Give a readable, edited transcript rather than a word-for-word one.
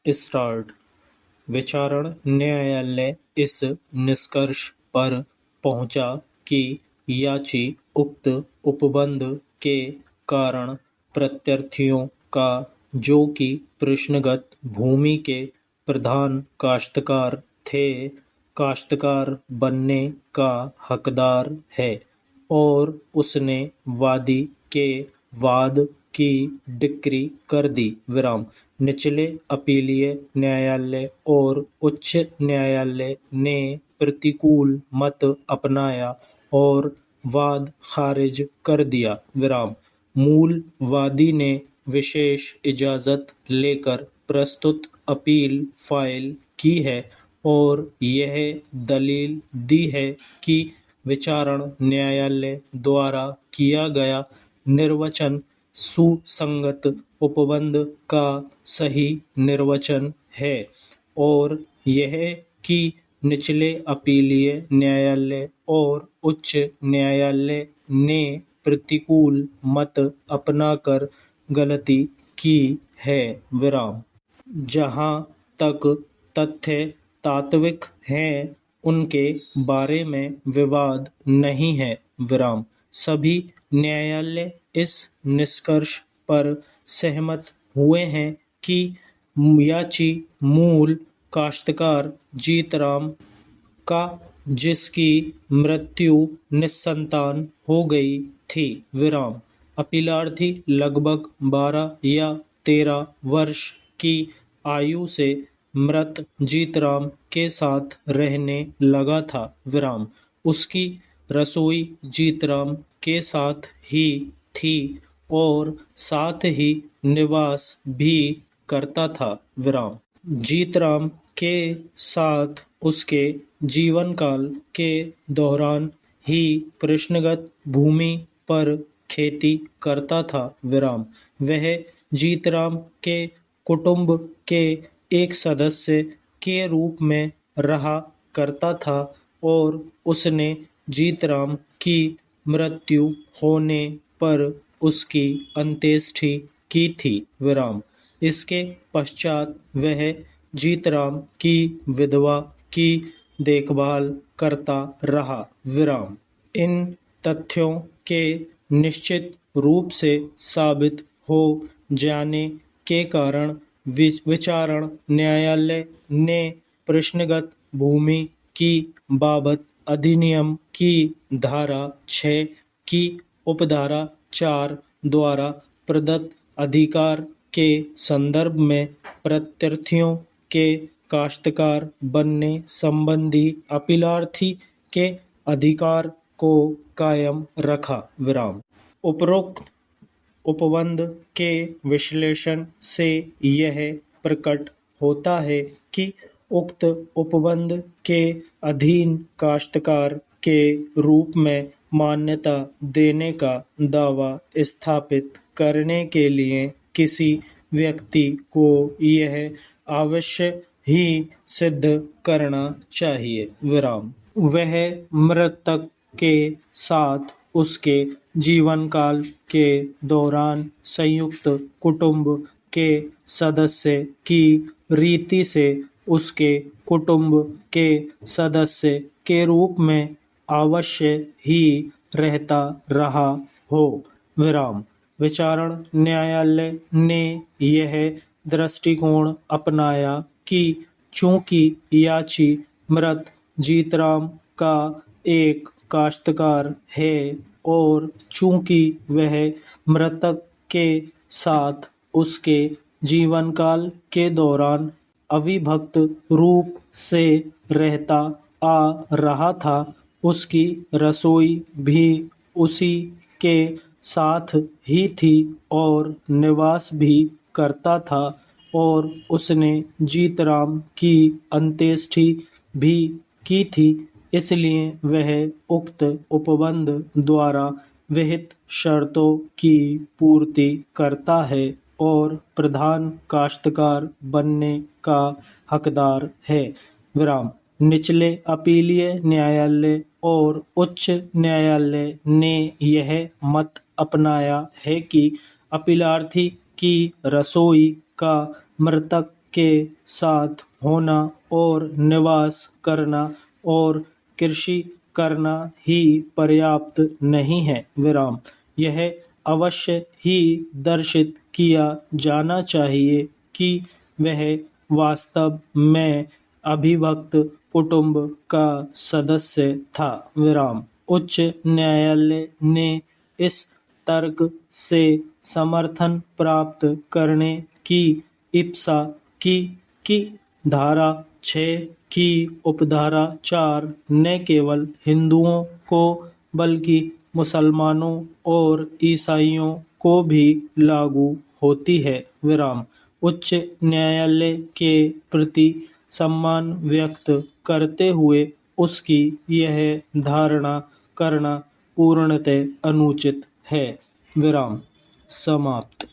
Start. विचारण न्यायालय इस निष्कर्ष पर पहुंचा कि याची उक्त उपबंध के कारण प्रत्यर्थियों का, जो कि प्रश्नगत भूमि के प्रधान काश्तकार थे, काश्तकार बनने का हकदार है, और उसने वादी के वाद की डिक्री कर दी। निचले अपीलीय न्यायालय और उच्च न्यायालय ने प्रतिकूल मत अपनाया और वाद खारिज कर दिया। मूल वादी ने विशेष इजाजत लेकर प्रस्तुत अपील फाइल की है और यह दलील दी है कि विचारण न्यायालय द्वारा किया गया निर्वचन सुसंगत उपबंध का सही निर्वचन है, और यह कि निचले अपीलीय न्यायालय और उच्च न्यायालय ने प्रतिकूल मत अपनाकर गलती की है। जहाँ तक तथ्य तात्विक हैं, उनके बारे में विवाद नहीं है। सभी न्यायालय इस निष्कर्ष पर सहमत हुए हैं कि याची मूल काश्तकार जीतराम का, जिसकी मृत्यु निस्संतान हो गई थी। अपीलार्थी लगभग 12 या 13 वर्ष की आयु से मृत जीतराम के साथ रहने लगा था। उसकी रसोई जीतराम के साथ ही थी और साथ ही निवास भी करता था। जीतराम के साथ उसके जीवन काल के दौरान ही प्रश्नगत भूमि पर खेती करता था। वह जीतराम के कुटुंब के एक सदस्य के रूप में रहा करता था और उसने जीतराम की मृत्यु होने पर उसकी अंत्येष्टि की थी। इसके पश्चात वह जीतराम की विधवा की देखभाल करता रहा। इन तथ्यों के निश्चित रूप से साबित हो जाने के कारण विचारण न्यायालय ने प्रश्नगत भूमि की बाबत अधिनियम की धारा 6 की उपधारा 4 द्वारा प्रदत्त अधिकार के संदर्भ में प्रत्यर्थियों के काश्तकार बनने संबंधी अपीलार्थी के अधिकार को कायम रखा। उपरोक्त उपबंध के विश्लेषण से यह प्रकट होता है कि उक्त उपबंध के अधीन काश्तकार के रूप में मान्यता देने का दावा स्थापित करने के लिए किसी व्यक्ति को यह अवश्य ही सिद्ध करना चाहिए। वह मृतक के साथ उसके जीवन काल के दौरान संयुक्त कुटुंब के सदस्य की रीति से उसके कुटुंब के सदस्य के रूप में अवश्य ही रहता रहा हो। विचारण न्यायालय ने यह दृष्टिकोण अपनाया कि चूंकि याची मृत जीतराम का एक काश्तकार है और चूंकि वह मृतक के साथ उसके जीवन काल के दौरान अविभक्त रूप से रहता आ रहा था, उसकी रसोई भी उसी के साथ ही थी और निवास भी करता था, और उसने जीतराम की अंत्येष्टि भी की थी, इसलिए वह उक्त उपबंध द्वारा विहित शर्तों की पूर्ति करता है और प्रधान काश्तकार बनने का हकदार है। निचले अपीलीय न्यायालय और उच्च न्यायालय ने यह मत अपनाया है कि अपीलार्थी की रसोई का मृतक के साथ होना और निवास करना और कृषि करना ही पर्याप्त नहीं है। विराम। यह अवश्य ही दर्शित किया जाना चाहिए कि वह वास्तव में अविभक्त कुटुंब का सदस्य था। विराम। उच्च न्यायालय ने इस तर्क से समर्थन प्राप्त करने की इप्सा की धारा 6 की उपधारा 4 न केवल हिंदुओं को बल्कि मुसलमानों और ईसाइयों को भी लागू होती है। विराम। उच्च न्यायालय के प्रति सम्मान व्यक्त करते हुए उसकी यह धारणा करना पूर्णतः अनुचित है। विराम। समाप्त।